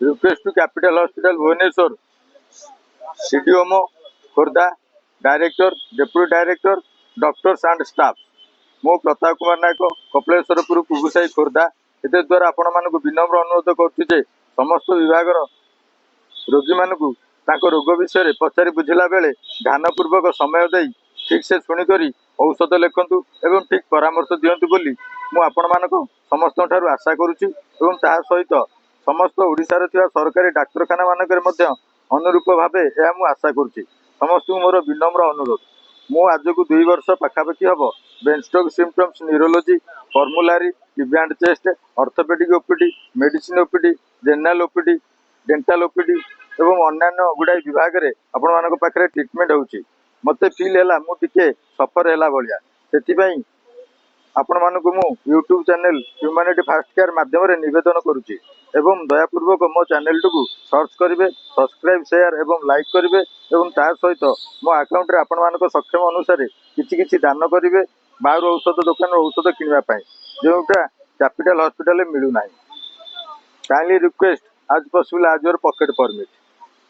Request to capital hospital Bhubaneswar CDMO Khordha director deputy director doctors and staff मो प्रताप कुमार नायक कपिलेश्वरपुर कुगुसाई खोर्धा ए द्वारा आपण मानक विनम्र अनुरोध करुचे समस्त विभाग रोगी मानक रोग विषय पचारि बुझला बेले ध्यानपूर्वक समय दे ठीक से शुणिक औषध लिखतु एवं ठीक परामर्श दिंतु बोली आपण मानक समस्त आशा करुच्ची सहित समस्त ओडिशार थिबा सरकारी डाक्तरखाना मानक अनुरूप भाव यह आशा करुच्ची समस्त मोर विनम्र अनुरोध मु आज को 2 वर्ष पाखापाखि हम brain stroke symptoms neurology formulary TB and chest orthopedic OPD medicine OPD general OPD dental OPD एवं अन्य गुड़ाई विभाग में आपण मान पाखे ट्रिटमेंट होची मते फील है मुझे सफर है भाया से आपण मानक मु YouTube channel humanity fast care माध्यम निवेदन करुच्ची एवं दयापूर्वक मो चैनल टू सर्च करेंगे सब्सक्राइब शेयर एवं लाइक करेंगे एवं ता सहित मो अकाउंट रे आपण मानक सक्षम अनुसार किछि दान करेंगे बाहर औषध दुकान औषध किणवाई जोटा कैपिटल हॉस्पिटल मिलूना काइंडली रिक्वेस्ट आज पॉसिबल आज योर पॉकेट परमिट।